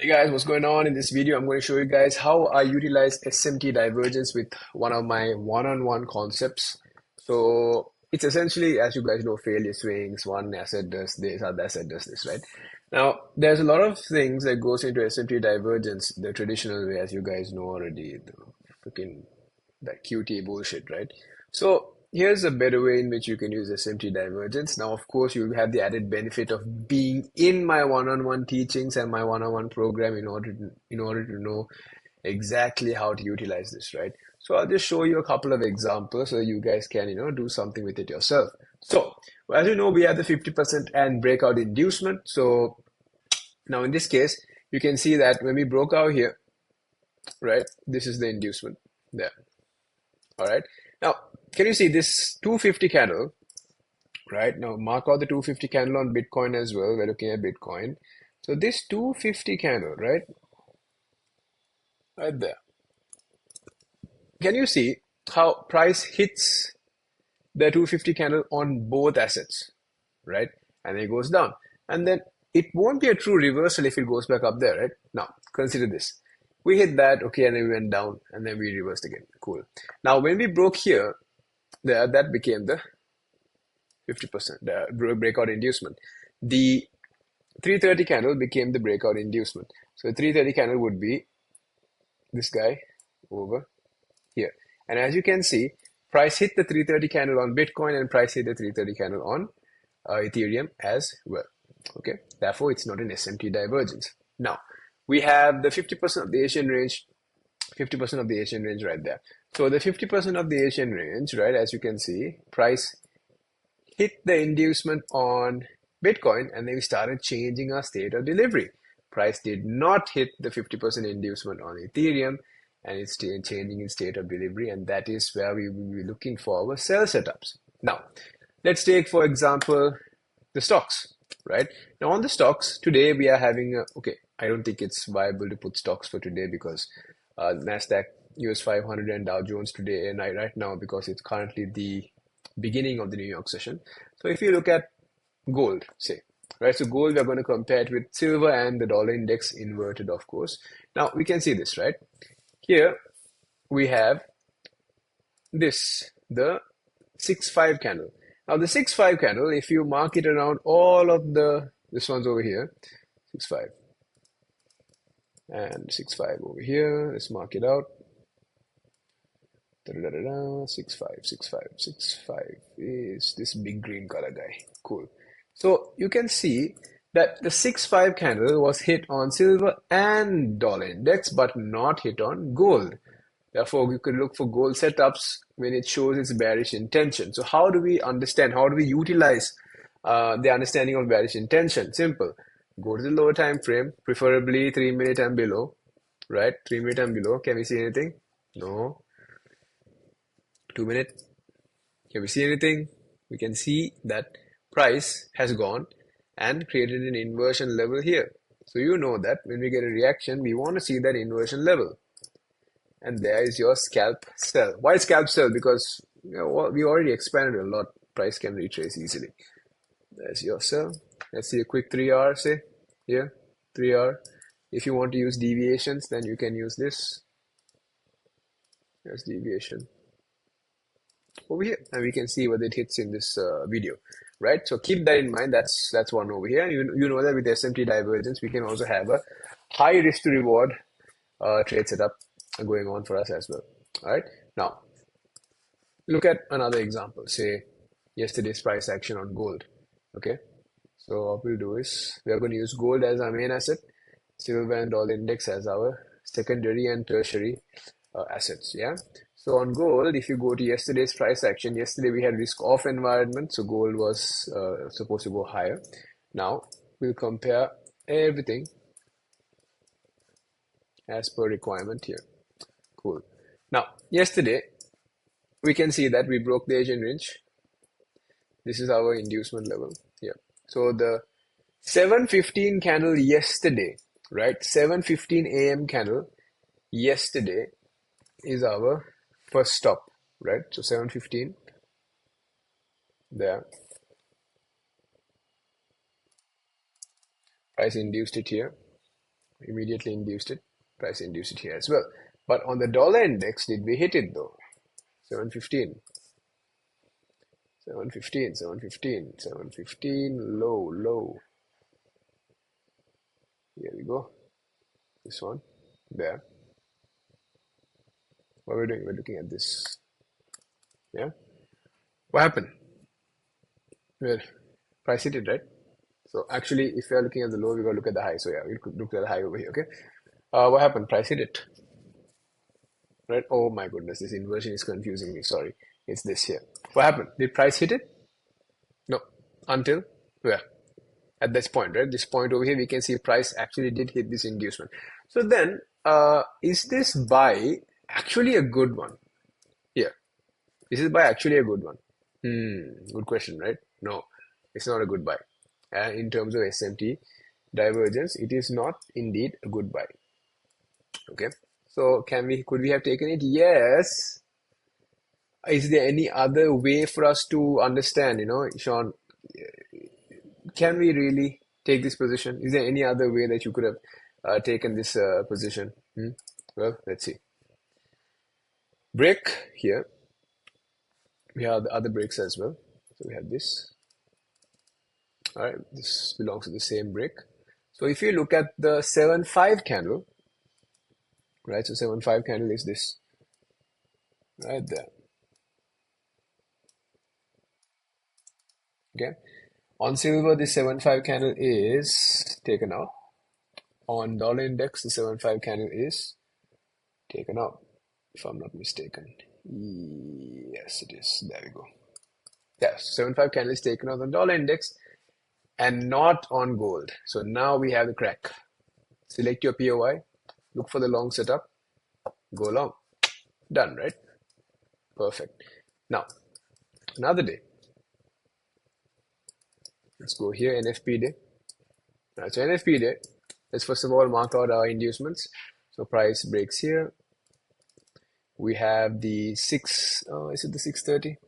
Hey guys, what's going on? In this video, I'm going to show you guys how I utilize SMT divergence with one of my one-on-one concepts. So it's essentially, as you guys know, failure swings. One asset does this, other asset does this, right? Now, there's a lot of things that goes into SMT divergence the traditional way, as you guys know already. The freaking that QT bullshit, right? So here's a better way in which you can use SMT divergence. Now, of course, you have the added benefit of being in my one-on-one teachings and my one-on-one program in order to know exactly how to utilize this, right? So I'll just show you a couple of examples so you guys can, do something with it yourself. So as you know, we have the 50% and breakout inducement. So now in this case, you can see that when we broke out here, right, this is the inducement there. All right. Now, can you see this 250 candle, right? Now, mark out the 250 candle on Bitcoin as well. We're looking at Bitcoin. So this 250 candle, right? Right there. Can you see how price hits the 250 candle on both assets, right? And then it goes down. And then it won't be a true reversal if it goes back up there, right? Now, consider this. We hit that, okay, and then we went down, and then we reversed again. Cool. Now, when we broke here, that became the 50%, the breakout inducement. The 330 candle became the breakout inducement. So the 330 candle would be this guy over here. And as you can see, price hit the 330 candle on Bitcoin and price hit the 330 candle on Ethereum as well. Okay, therefore it's not an SMT divergence. Now, we have the 50% of the Asian range, 50% of the Asian range right there. So the 50% of the Asian range, right, as you can see, price hit the inducement on Bitcoin and then we started changing our state of delivery. Price did not hit the 50% inducement on Ethereum and it's changing its state of delivery, and that is where we will be looking for our sell setups. Now, let's take, for example, the stocks, right? Now, on the stocks, today we are having okay, I don't think it's viable to put stocks for today because NASDAQ, US 500 and Dow Jones today and right now because it's currently the beginning of the New York session. So if you look at gold, say, right? So gold, we're going to compare it with silver and the dollar index inverted, of course. Now we can see this, right? Here we have this, the 6-5 candle. Now the 6-5 candle, if you mark it around all of this one's over here, 6-5 and 6-5 over here. Let's mark it out. 6-5, 6-5, 6-5 is this big green color guy. Cool. So you can see that the 6-5 candle was hit on silver and dollar index, but not hit on gold. Therefore, you could look for gold setups when it shows its bearish intention. So how do we understand? How do we utilize the understanding of bearish intention? Simple. Go to the lower time frame, preferably 3-minute and below, right? 3-minute and below. Can we see anything? No. 2-minute. Can we see anything? We can see that price has gone and created an inversion level here. So you know that when we get a reaction, we want to see that inversion level. And there is your scalp sell. Why scalp sell? Because we already expanded a lot. Price can retrace easily. There's your sell. Let's see a quick 3R, say, here, 3R. If you want to use deviations, then you can use this. There's deviation over here, and we can see whether it hits in this video, right? So keep that in mind. That's one over here. You know that with SMT divergence, we can also have a high risk to reward trade setup going on for us as well. All right. Now, look at another example. Say yesterday's price action on gold. Okay. So what we'll do is we are going to use gold as our main asset, silver and dollar index as our secondary and tertiary assets. Yeah. So on gold, if you go to yesterday's price action, yesterday we had risk off environment, so gold was supposed to go higher. Now we'll compare everything as per requirement here. Cool. Now yesterday we can see that we broke the Asian range. This is our inducement level here. So the 7:15 candle yesterday, right? 7:15 a.m. candle yesterday is our first stop, right? So 7:15 there. Price induced it here. immediately induced it. Price induced it here as well. But on the dollar index, did we hit it though? 715, 715, 715, 715, low. Here we go. This one, there. What are we doing? We're looking at this. Yeah. What happened? Well, price hit it, right? So actually, if you're looking at the low, we got to look at the high. So yeah, we could look at the high over here. Okay. What happened? Price hit it, right? Oh my goodness, this inversion is confusing me. Sorry, it's this here. What happened? Did price hit it? No. Until where? At this point, right? This point over here, we can see price actually did hit this inducement. So then, is this buy actually a good one? Here, is this buy actually a good one? Good question, right? No, it's not a good buy. In terms of SMT divergence, it is not indeed a good buy. Okay, so could we have taken it? Yes. Is there any other way for us to understand, Sean, can we really take this position? Is there any other way that you could have taken this position? Well, let's see. Break here. We have the other breaks as well. So we have this. All right, this belongs to the same break. So if you look at the 7-5 candle, right? So 7-5 candle is this right there. Okay. On silver, the 7-5 candle is taken out. On dollar index, the 7-5 candle is taken out, if I'm not mistaken. Yes, it is. There we go. Yes, 7-5 candle is taken out on dollar index and not on gold. So now we have the crack. Select your POI, look for the long setup, go long. Done, right? Perfect. Now, another day. Let's go here, NFP day. Right, so NFP day, let's first of all mark out our inducements. So price breaks here. We have the is it the 630?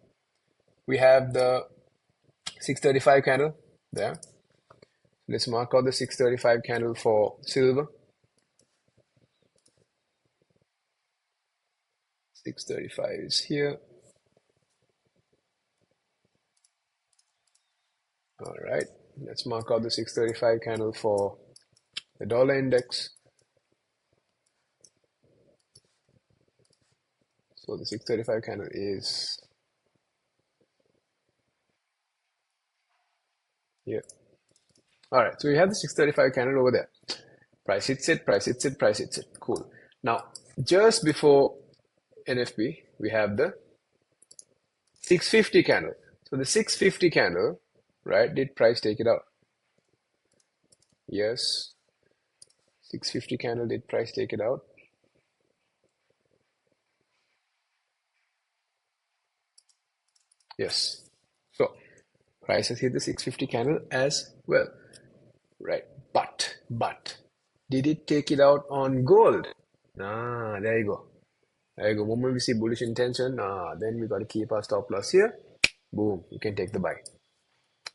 We have the 635 candle there. Let's mark out the 635 candle for silver. 635 is here. All right, let's mark out the 635 candle for the dollar index. So the 635 candle is here. All right, so we have the 635 candle over there. Price hits it, price hits it, price hits it. Cool. Now, just before NFP, we have the 650 candle. So the 650 candle, right, did price take it out? Yes. 650 candle, did price take it out? Yes. So price has hit the 650 candle as well, right? But did it take it out on gold? There you go. There you go. Moment we see bullish intention, then we got to keep our stop loss here. Boom, you can take the buy.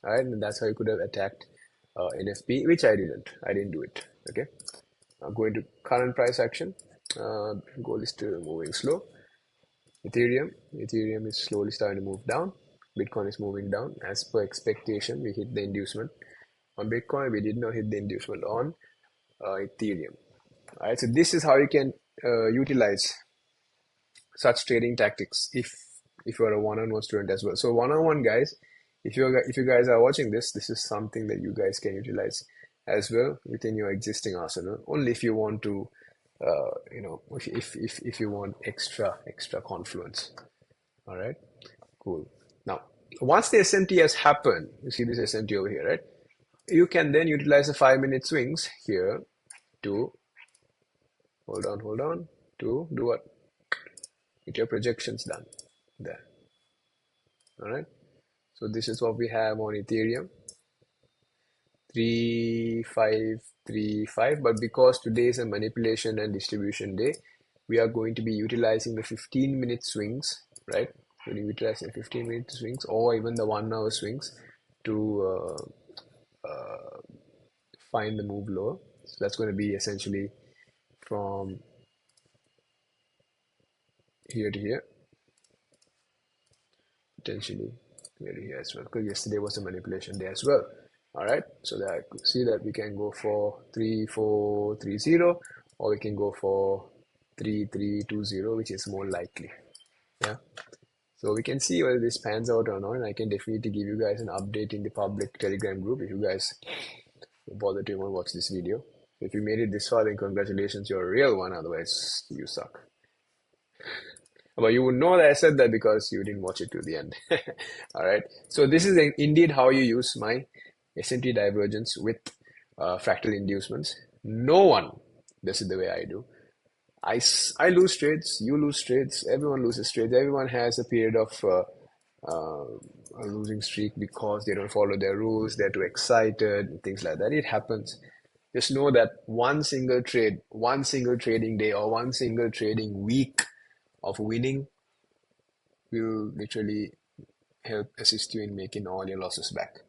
All right, and that's how you could have attacked NFP, which I didn't. I didn't do it. Okay. I'm going to current price action. Gold is still moving slow. Ethereum is slowly starting to move down. Bitcoin is moving down. As per expectation, we hit the inducement on Bitcoin. We did not hit the inducement on Ethereum. All right, so this is how you can utilize such trading tactics if you are a one-on-one student as well. So one-on-one guys, if you guys are watching this is something that you guys can utilize as well within your existing arsenal. Only if you want to, if you want extra confluence. All right, cool. Now, once the SMT has happened, you see this SMT over here, right? You can then utilize the 5-minute swings here to hold on to do what? Get your projections done there. All right. So this is what we have on Ethereum. 3535, but because today is a manipulation and distribution day, we are going to be utilizing the 15-minute swings, right? We're going to utilize the 15-minute swings or even the 1-hour swings to find the move lower. So that's going to be essentially from here to here, potentially here to here as well, because yesterday was a manipulation day as well. All right, so that I could see that we can go for 3430, or we can go for 3320, which is more likely. Yeah, so we can see whether this pans out or not, and I can definitely give you guys an update in the public Telegram group if you guys bother to even watch this video. If you made it this far, then congratulations, you're a real one. Otherwise, you suck. But you would know that I said that because you didn't watch it to the end. All right. So this is indeed how you use my SMT divergence with fractal inducements. No one does it the way I do. I lose trades, you lose trades, everyone loses trades. Everyone has a period of a losing streak because they don't follow their rules, they're too excited, and things like that. It happens. Just know that one single trade, one single trading day, or one single trading week of winning will literally help assist you in making all your losses back.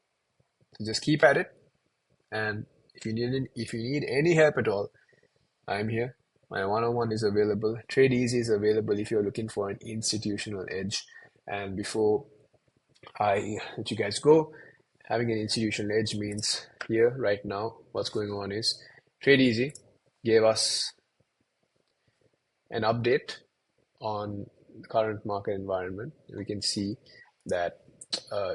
So just keep at it, and if you need any help at all, I'm here. My one-on-one is available. Trade Easy is available if you're looking for an institutional edge. And before I let you guys go, having an institutional edge means here right now what's going on is Trade Easy gave us an update on the current market environment. We can see that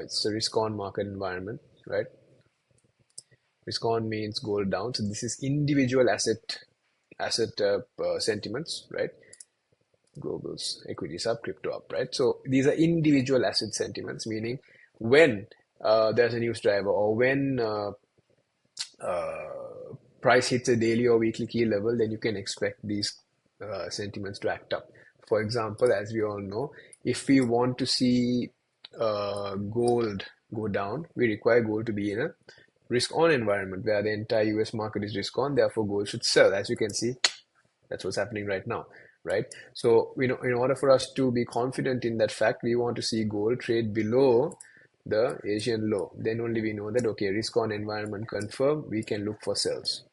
it's a risk-on market environment, right? Risk-on means gold down. So this is individual asset sentiments, right? Global's equities up, crypto up, right? So these are individual asset sentiments, meaning when there's a news driver, or when price hits a daily or weekly key level, then you can expect these sentiments to act up. For example, as we all know, if we want to see gold go down, we require gold to be in a risk-on environment where the entire US market is risk-on, therefore gold should sell. As you can see, that's what's happening right now, right? So, in order for us to be confident in that fact, we want to see gold trade below the Asian low. Then only we know that, okay, risk-on environment confirmed, we can look for sells.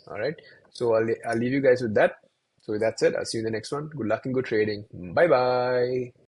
All right. So I'll leave you guys with that. So that's it. I'll see you in the next one. Good luck and good trading. Bye bye.